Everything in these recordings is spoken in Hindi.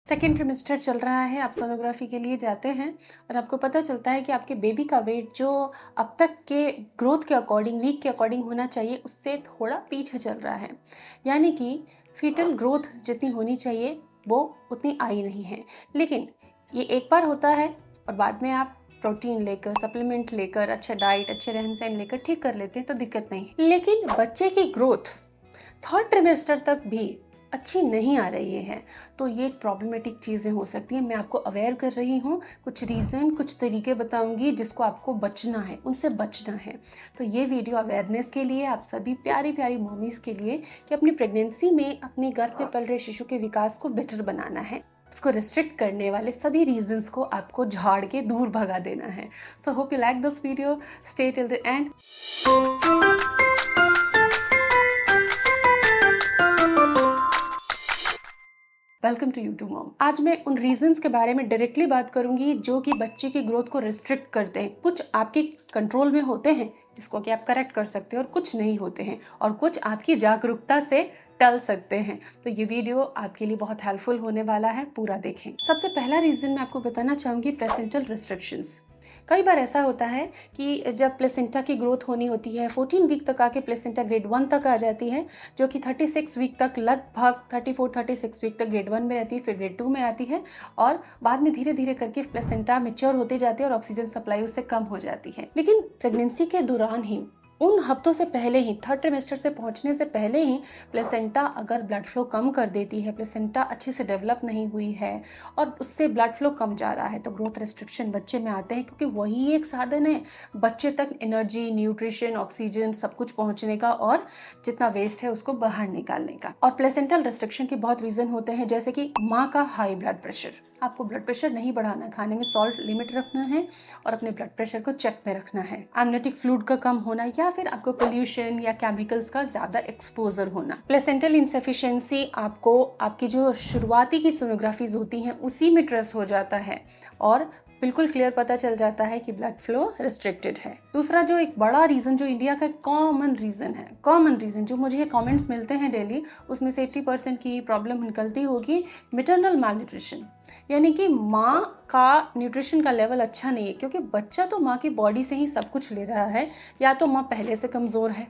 सेकेंड ट्रिमेस्टर चल रहा है, आप सोनोग्राफी के लिए जाते हैं और आपको पता चलता है कि आपके बेबी का वेट जो अब तक के ग्रोथ के अकॉर्डिंग, वीक के अकॉर्डिंग होना चाहिए, उससे थोड़ा पीछे चल रहा है। यानी कि फीटल ग्रोथ जितनी होनी चाहिए वो उतनी आई नहीं है। लेकिन ये एक बार होता है और बाद में आप प्रोटीन लेकर, सप्लीमेंट लेकर, अच्छा डाइट, अच्छे रहन सहन लेकर ठीक कर लेते हैं तो दिक्कत नहीं। लेकिन बच्चे की ग्रोथ थर्ड ट्रिमेस्टर तक भी अच्छी नहीं आ रही है, तो ये प्रॉब्लमेटिक चीज़ें हो सकती हैं। मैं आपको अवेयर कर रही हूँ, कुछ रीज़न, कुछ तरीके बताऊंगी जिसको आपको बचना है, उनसे बचना है। तो ये वीडियो अवेयरनेस के लिए, आप सभी प्यारी प्यारी मॉमीज़ के लिए कि अपनी प्रेगनेंसी में अपने गर्भ में पल रहे शिशु के विकास को बेटर बनाना है। उसको रिस्ट्रिक्ट करने वाले सभी रीजंस को आपको झाड़ के दूर भगा देना है। So hope you like this video, stay till the end. Welcome to YouTube mom. आज मैं उन रीजंस के बारे में डायरेक्टली बात करूंगी जो कि बच्चे की ग्रोथ को रिस्ट्रिक्ट करते हैं। कुछ आपके कंट्रोल में होते हैं जिसको कि आप करेक्ट कर सकते हो और कुछ नहीं होते हैं, और कुछ आपकी जागरूकता से टल सकते हैं। तो ये वीडियो आपके लिए बहुत हेल्पफुल होने वाला है, पूरा देखें। सबसे पहला रीजन मैं आपको बताना चाहूंगी, प्लेसेंटल रिस्ट्रिक्शंस। कई बार ऐसा होता है कि जब प्लेसेंटा की ग्रोथ होनी होती है, 14 वीक तक आके प्लेसेंटा ग्रेड 1 तक आ जाती है, जो कि 36 वीक तक, लगभग 34-36 वीक तक ग्रेड 1 में रहती है, फिर ग्रेड 2 में आती है और बाद में धीरे धीरे करके प्लेसेंटा मेच्योर होती जाती है और ऑक्सीजन सप्लाई उससे कम हो जाती है। लेकिन प्रेगनेंसी के दौरान ही, उन हफ्तों से पहले ही, थर्ड ट्रिमेस्टर से पहुंचने से पहले ही प्लेसेंटा अगर ब्लड फ्लो कम कर देती है, प्लेसेंटा अच्छे से डेवलप नहीं हुई है और उससे ब्लड फ्लो कम जा रहा है, तो ग्रोथ रेस्ट्रिक्शन बच्चे में आते हैं, क्योंकि वही एक साधन है बच्चे तक एनर्जी, न्यूट्रिशन, ऑक्सीजन सब कुछ पहुंचने का और जितना वेस्ट है उसको बाहर निकालने का। और प्लेसेंटल रेस्ट्रिक्शन के बहुत रीजन होते हैं, जैसे कि माँ का हाई ब्लड प्रेशर। आपको ब्लड प्रेशर नहीं बढ़ाना, खाने में सॉल्ट लिमिट रखना है और अपने ब्लड प्रेशर को चेक में रखना है। एमनेटिक फ्लूइड का कम होना, या फिर आपको पोल्यूशन या केमिकल्स का ज्यादा एक्सपोजर होना। प्लेसेंटल इंसफिशिएंसी आपको आपकी जो शुरुआती की सोनोग्राफीज होती हैं उसी में ट्रेस हो जाता है और बिल्कुल क्लियर पता चल जाता है कि ब्लड फ्लो रिस्ट्रिक्टेड है। दूसरा जो एक बड़ा रीजन, जो इंडिया का कॉमन रीजन जो मुझे कमेंट्स मिलते हैं डेली, उसमें से 80% की प्रॉब्लम निकलती होगी मिटरनल मैलन्यूट्रिशन। यानी कि माँ का न्यूट्रिशन का लेवल अच्छा नहीं है, क्योंकि बच्चा तो माँ की बॉडी से ही सब कुछ ले रहा है। या तो माँ पहले से कमज़ोर है,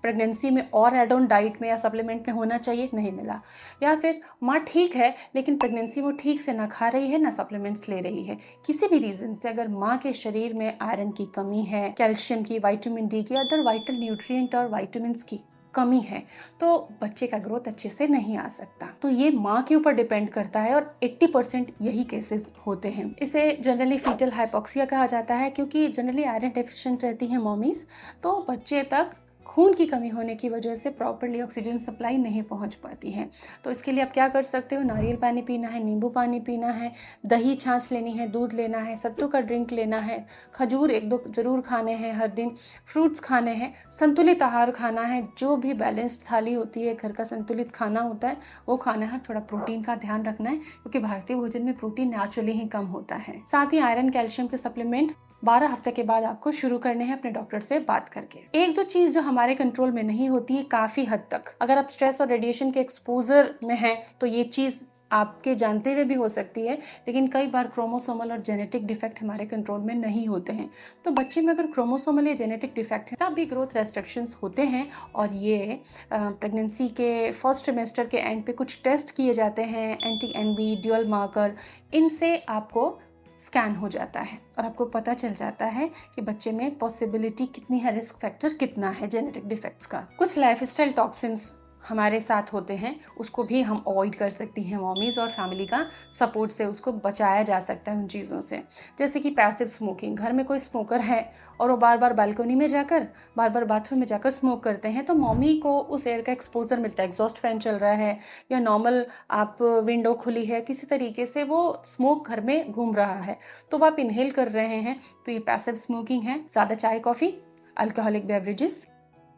प्रेगनेंसी में और एड ऑन डाइट में या सप्लीमेंट में होना चाहिए, नहीं मिला, या फिर माँ ठीक है लेकिन प्रेगनेंसी वो ठीक से ना खा रही है ना सप्लीमेंट्स ले रही है। किसी भी रीजन से अगर माँ के शरीर में आयरन की कमी है, कैल्शियम की, विटामिन डी की, अदर वाइटल न्यूट्रिएंट और विटामिन की कमी है, तो बच्चे का ग्रोथ अच्छे से नहीं आ सकता। तो ये माँ के ऊपर डिपेंड करता है और 80% यही केसेस होते हैं। इसे जनरली फीटल हाइपोक्सिया कहा जाता है, क्योंकि जनरली आयरन डेफिशिएंट रहती हैं मॉमीज, तो बच्चे तक खून की कमी होने की वजह से प्रॉपर्ली ऑक्सीजन सप्लाई नहीं पहुंच पाती है। तो इसके लिए आप क्या कर सकते हो, नारियल पानी पीना है, नींबू पानी पीना है, दही छाछ लेनी है, दूध लेना है, सत्तू का ड्रिंक लेना है, खजूर 1-2 जरूर खाने हैं हर दिन, फ्रूट्स खाने हैं, संतुलित आहार खाना है, जो भी बैलेंस्ड थाली होती है, घर का संतुलित खाना होता है वो खाना है। थोड़ा प्रोटीन का ध्यान रखना है, क्योंकि भारतीय भोजन में प्रोटीन नेचुरली ही कम होता है। साथ ही आयरन कैल्शियम के सप्लीमेंट 12 हफ्ते के बाद आपको शुरू करने हैं अपने डॉक्टर से बात करके। एक जो चीज जो हमारे कंट्रोल में नहीं होती है काफी हद तक, अगर आप स्ट्रेस और रेडिएशन के एक्सपोजर में हैं तो ये चीज आपके जानते हुए भी हो सकती है, लेकिन कई बार क्रोमोसोमल और जेनेटिक डिफेक्ट हमारे कंट्रोल में नहीं होते हैं। तो बच्चे में अगर क्रोमोसोमल या जेनेटिक डिफेक्ट है तब भी ग्रोथ रेस्ट्रिक्शंस होते हैं, और ये प्रेगनेंसी के फर्स्ट ट्रिमेस्टर के एंड पे कुछ टेस्ट किए जाते हैं, anti-NB, ड्यूअल मार्कर, इनसे आपको स्कैन हो जाता है और आपको पता चल जाता है कि बच्चे में पॉसिबिलिटी कितनी है, रिस्क फैक्टर कितना है जेनेटिक डिफेक्ट्स का। कुछ लाइफस्टाइल टॉक्सिन्स हमारे साथ होते हैं, उसको भी हम अवॉइड कर सकती हैं मॉमीज़, और फैमिली का सपोर्ट से उसको बचाया जा सकता है उन चीज़ों से। जैसे कि पैसिव स्मोकिंग, घर में कोई स्मोकर है और वो बार बार बालकनी में जाकर, बार बार बाथरूम में जाकर स्मोक करते हैं, तो मॉमी को उस एयर का एक्सपोजर मिलता है। एग्जॉस्ट फैन चल रहा है या नॉर्मल आप विंडो खुली है, किसी तरीके से वो स्मोक घर में घूम रहा है, तो आप इनहेल कर रहे हैं, तो ये पैसिव स्मोकिंग है। ज़्यादा चाय coffee, alcoholic beverages,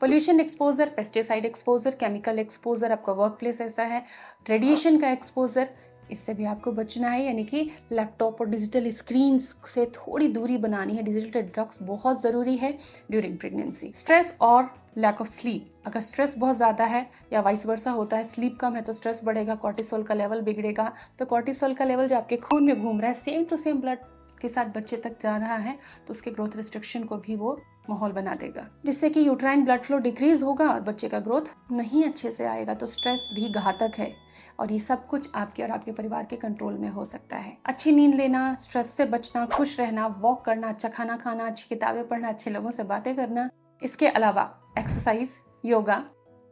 pollution exposure, pesticide exposure, chemical exposure, आपका वर्क प्लेस ऐसा है, रेडिएशन का एक्सपोजर, इससे भी आपको बचना है, यानी कि लैपटॉप और डिजिटल स्क्रीन से थोड़ी दूरी बनानी है। डिजिटल डिटॉक्स बहुत ज़रूरी है ड्यूरिंग प्रेगनेंसी। स्ट्रेस और लैक ऑफ स्लीप, अगर स्ट्रेस बहुत ज़्यादा है या वाइस वर्सा होता है, स्लीप कम है तो स्ट्रेस बढ़ेगा, कॉर्टिसोल का लेवल बिगड़ेगा। तो कॉर्टिसोल का लेवल जो आपके खून में घूम रहा है सेम टू सेम ब्लड के साथ बच्चे तक जा रहा है, तो उसके ग्रोथ रिस्ट्रिक्शन को भी वो माहौल बना देगा, जिससे कि यूट्राइन ब्लड फ्लो डिक्रीज होगा और बच्चे का ग्रोथ नहीं अच्छे से आएगा। तो स्ट्रेस भी घातक है और ये सब कुछ आपके और आपके परिवार के कंट्रोल में हो सकता है। अच्छी नींद लेना, स्ट्रेस से बचना, खुश रहना, वॉक करना, अच्छा खाना खाना, अच्छी किताबें पढ़ना, अच्छे लोगों से बातें करना, इसके अलावा एक्सरसाइज, योगा,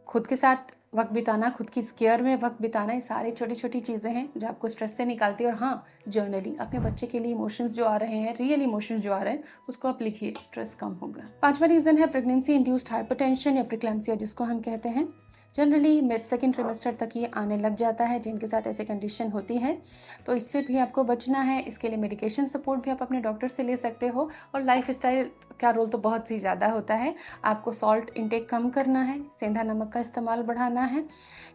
खुद के साथ वक्त बिताना, खुद की केयर में वक्त बिताना, ये सारी छोटी छोटी चीज़ें हैं जो आपको स्ट्रेस से निकालती है। और हाँ, जर्नलिंग, अपने बच्चे के लिए इमोशंस जो आ रहे हैं, रियल इमोशंस जो आ रहे हैं, उसको आप लिखिए, स्ट्रेस कम होगा। पांचवा रीज़न है प्रेगनेंसी इंड्यूस्ड हाइपरटेंशन या प्रीक्लैम्सिया, जिसको हम कहते हैं। जनरली सेकेंड ट्रिमेस्टर तक ये आने लग जाता है जिनके साथ ऐसे कंडीशन होती है, तो इससे भी आपको बचना है। इसके लिए मेडिकेशन सपोर्ट भी आप अपने डॉक्टर से ले सकते हो, और लाइफ स्टाइल का रोल तो बहुत ही ज़्यादा होता है। आपको सॉल्ट इंटेक कम करना है, सेंधा नमक का इस्तेमाल बढ़ाना है,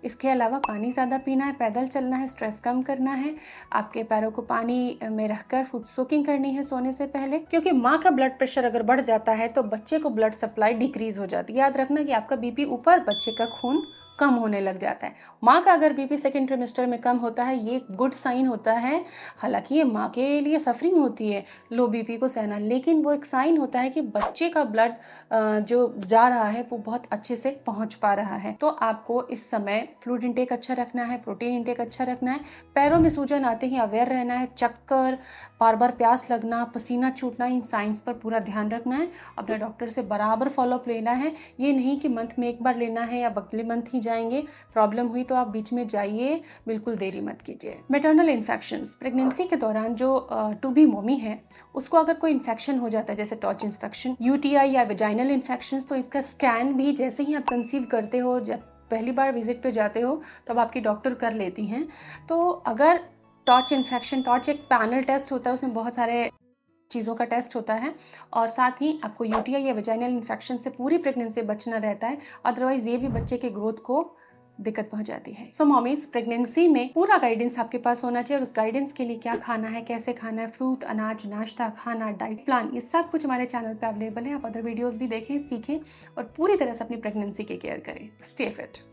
इसके अलावा पानी ज़्यादा पीना है, पैदल चलना है, स्ट्रेस कम करना है, आपके पैरों को पानी में रखकर फुट सोकिंग करनी है सोने से पहले, क्योंकि माँ का ब्लड प्रेशर अगर बढ़ जाता है तो बच्चे को ब्लड सप्लाई डिक्रीज हो जाती है। याद रखना कि आपका बीपी ऊपर, बच्चे का खून कम होने लग जाता है। माँ का अगर बीपी सेकेंड ट्रिमेस्टर में कम होता है, ये गुड साइन होता है। हालांकि ये माँ के लिए सफरिंग होती है लो बीपी को सहना, लेकिन वो एक साइन होता है कि बच्चे का ब्लड जो जा रहा है वो बहुत अच्छे से पहुंच पा रहा है। तो आपको इस समय फ्लूइड इंटेक अच्छा रखना है, प्रोटीन इंटेक अच्छा रखना है, पैरों में सूजन आते ही अवेयर रहना है, चक्कर, बार बार प्यास लगना, पसीना छूटना, इन साइंस पर पूरा ध्यान रखना है। अपने डॉक्टर से बराबर फॉलोअप लेना है। ये नहीं कि मंथ में एक बार लेना है या अगले मंथ ही जाएंगे, प्रॉब्लम हुई तो आप बीच में जाइए, बिल्कुल देरी मत कीजिए। मैटरनल इन्फेक्शंस, प्रेगनेंसी के दौरान जो टू बी मॉमी है उसको अगर कोई इन्फेक्शन हो जाता है, जैसे टॉर्च इन्फेक्शन, यूटीआई या वेजाइनल इन्फेक्शंस, तो इसका स्कैन भी जैसे ही आप कंसीव करते हो, जब पहली बार विजिट पे जाते हो तब आपकी डॉक्टर कर लेती हैं। तो अगर टॉर्च इन्फेक्शन, टॉर्च एक पैनल टेस्ट होता है, उसमें बहुत सारे चीज़ों का टेस्ट होता है, और साथ ही आपको यूटीआई या वेजाइनल इन्फेक्शन से पूरी प्रेगनेंसी बचना रहता है, अदरवाइज ये भी बच्चे के ग्रोथ को दिक्कत पहुंच जाती है। सो मॉमीज, प्रेगनेंसी में पूरा गाइडेंस आपके पास होना चाहिए, और उस गाइडेंस के लिए क्या खाना है, कैसे खाना है, फ्रूट, अनाज, नाश्ता, खाना, डाइट प्लान, ये सब कुछ हमारे चैनल पे अवेलेबल है। आप अदर वीडियोस भी देखें, सीखें और पूरी तरह से अपनी प्रेगनेंसी की केयर करें। Stay fit.